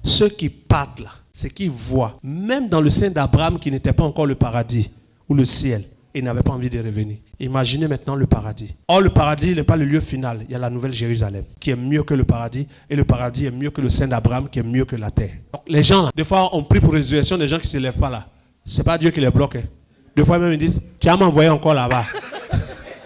Ceux qui partent là, c'est qu'ils voient, même dans le sein d'Abraham qui n'était pas encore le paradis ou le ciel, il n'avait pas envie de revenir. Imaginez maintenant le paradis. Or, le paradis n'est pas le lieu final. Il y a la nouvelle Jérusalem qui est mieux que le paradis. Et le paradis est mieux que le sein d'Abraham qui est mieux que la terre. Donc, les gens là, des fois, on prie pour résurrection des gens qui ne se lèvent pas là. Ce n'est pas Dieu qui les bloque. Des fois même, ils disent, tu as m'envoyé encore là-bas.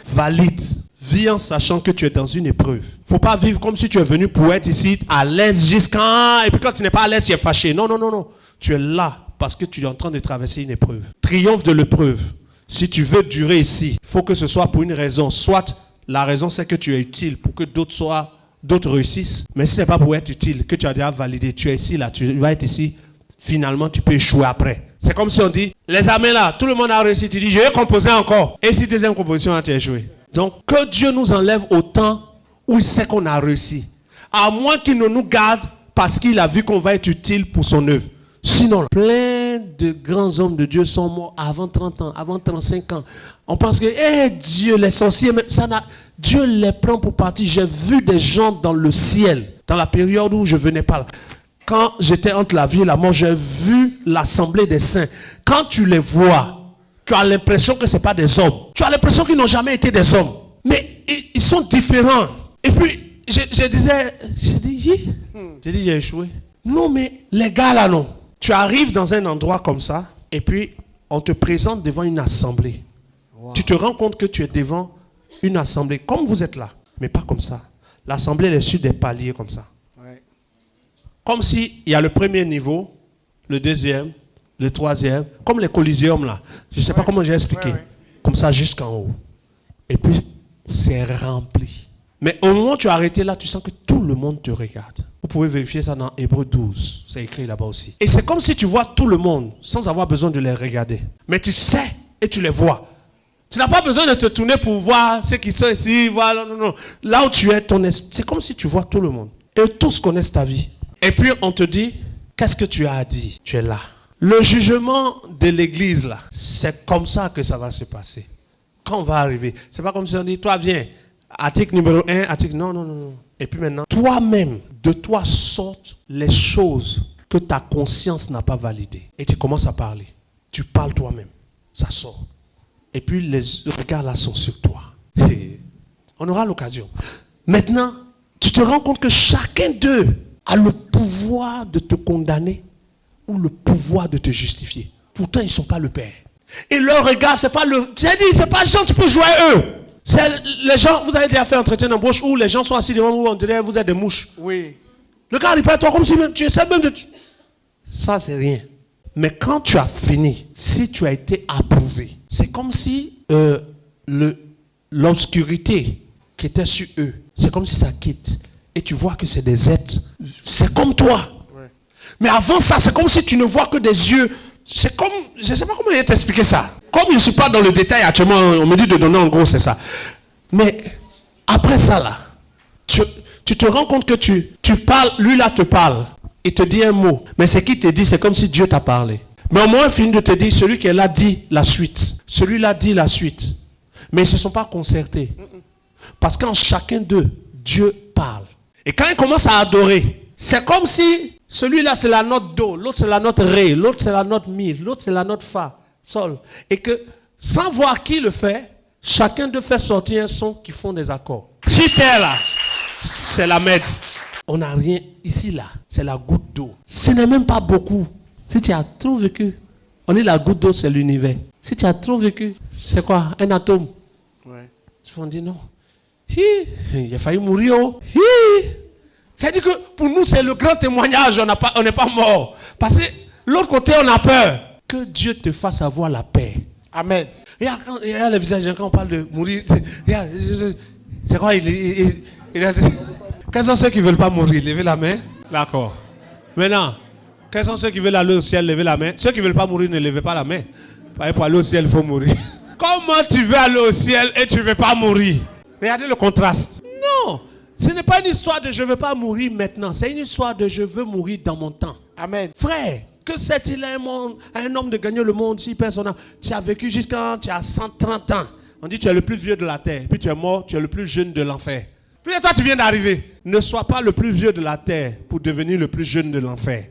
Valide. Vis en sachant que tu es dans une épreuve. Il ne faut pas vivre comme si tu es venu pour être ici à l'aise jusqu'à... Et puis quand tu n'es pas à l'aise, tu es fâché. Non, non, non, non. Tu es là parce que tu es en train de traverser une épreuve. Triomphe de l'épreuve. Si tu veux durer ici, il faut que ce soit pour une raison. Soit la raison c'est que tu es utile pour que d'autres réussissent. Mais si ce n'est pas pour être utile, que tu as déjà validé, tu es ici là, tu vas être ici, finalement tu peux échouer après. C'est comme si on dit, les amis là, tout le monde a réussi, tu dis, je vais composer encore. Et si deuxième composition, tu as échoué. Donc que Dieu nous enlève au temps où il sait qu'on a réussi. À moins qu'il ne nous garde parce qu'il a vu qu'on va être utile pour son œuvre. Sinon, plein de grands hommes de Dieu sont morts avant 30 ans, avant 35 ans. On pense que, Dieu, les sorciers, Dieu les prend pour partie. J'ai vu des gens dans le ciel, dans la période où je venais pas là. Quand j'étais entre la vie et la mort, j'ai vu l'assemblée des saints. Quand tu les vois, tu as l'impression que ce n'est pas des hommes. Tu as l'impression qu'ils n'ont jamais été des hommes. Mais ils sont différents. Et puis, j'ai dit, j'ai échoué. Non, mais les gars là, non. Tu arrives dans un endroit comme ça, et puis on te présente devant une assemblée. Wow. Tu te rends compte que tu es devant une assemblée, comme vous êtes là, mais pas comme ça. L'assemblée est sur des paliers comme ça. Ouais. Comme s'il y a le premier niveau, le deuxième, le troisième, comme les coliséums là. Je ne sais pas comment j'ai expliqué. Comme ça jusqu'en haut. Et puis, c'est rempli. Mais au moment où tu es arrêté là, tu sens que tout le monde te regarde. Vous pouvez vérifier ça dans Hébreux 12. C'est écrit là-bas aussi. Et c'est comme si tu vois tout le monde sans avoir besoin de les regarder. Mais tu sais et tu les vois. Tu n'as pas besoin de te tourner pour voir ceux qui sont ici. Voilà, non, non. Là où tu es, c'est comme si tu vois tout le monde. Et tous connaissent ta vie. Et puis on te dit, qu'est-ce que tu as à dire? Tu es là. Le jugement de l'église là, c'est comme ça que ça va se passer. Quand on va arriver, c'est pas comme si on dit, toi viens. Article numéro 1, article... Non, non, non, non. Et puis maintenant, toi-même, de toi sortent les choses que ta conscience n'a pas validées. Et tu commences à parler. Tu parles toi-même. Ça sort. Et puis les regards là sont sur toi. Et on aura l'occasion. Maintenant, tu te rends compte que chacun d'eux a le pouvoir de te condamner ou le pouvoir de te justifier. Pourtant, ils ne sont pas le Père. Et leur regard, c'est pas le... J'ai dit, c'est pas les gens qui peuvent jouer à eux. C'est les gens, vous avez déjà fait un entretien d'embauche où les gens sont assis devant vous, on dirait vous êtes des mouches. Oui. Le gars répète toi comme si même, tu essaies même de... Ça, c'est rien. Mais quand tu as fini, si tu as été approuvé, c'est comme si l'obscurité qui était sur eux, c'est comme si ça quitte. Et tu vois que c'est des êtres. C'est comme toi. Ouais. Mais avant ça, c'est comme si tu ne vois que des yeux. C'est comme, je ne sais pas comment t'expliquer ça. Comme je ne suis pas dans le détail actuellement, on me dit de donner en gros, c'est ça. Mais après ça là, tu te rends compte que tu parles, lui là te parle, il te dit un mot. Mais ce qu'il te dit, c'est comme si Dieu t'a parlé. Mais au moins, il finit de te dire, celui qui est là dit la suite. Celui-là dit la suite. Mais ils ne se sont pas concertés. Parce qu'en chacun d'eux, Dieu parle. Et quand ils commencent à adorer, c'est comme si celui-là c'est la note Do, l'autre c'est la note Ré, l'autre c'est la note Mi, l'autre c'est la note Fa, Sol. Et que sans voir qui le fait, chacun d'eux fait sortir un son qui font des accords. Si t'es là, c'est la mètre. On n'a rien ici là, c'est la goutte d'eau. Ce n'est même pas beaucoup. Si tu as trop vécu, on dit la goutte d'eau c'est l'univers. Si tu as trop vécu, c'est quoi? Un atome. Ouais. On dit non. Il a failli mourir. C'est-à-dire que pour nous, c'est le grand témoignage, on n'est pas mort. Parce que l'autre côté, on a peur. Que Dieu te fasse avoir la paix. Amen. Regarde le visage, quand on parle de mourir, c'est quoi quels sont ceux qui ne veulent pas mourir? Levez la main. D'accord. Maintenant, quels sont ceux qui veulent aller au ciel? Levez la main. Ceux qui ne veulent pas mourir, ne levez pas la main. Pour aller au ciel, il faut mourir. Comment tu veux aller au ciel et tu ne veux pas mourir? Regardez le contraste. Non, ce n'est pas une histoire de je ne veux pas mourir maintenant. C'est une histoire de je veux mourir dans mon temps. Amen. Frère, que sert-il à un homme de gagner le monde si personne tu as vécu jusqu'à tu as 130 ans. On dit tu es le plus vieux de la terre. Puis tu es mort, tu es le plus jeune de l'enfer. Puis toi, tu viens d'arriver. Ne sois pas le plus vieux de la terre pour devenir le plus jeune de l'enfer.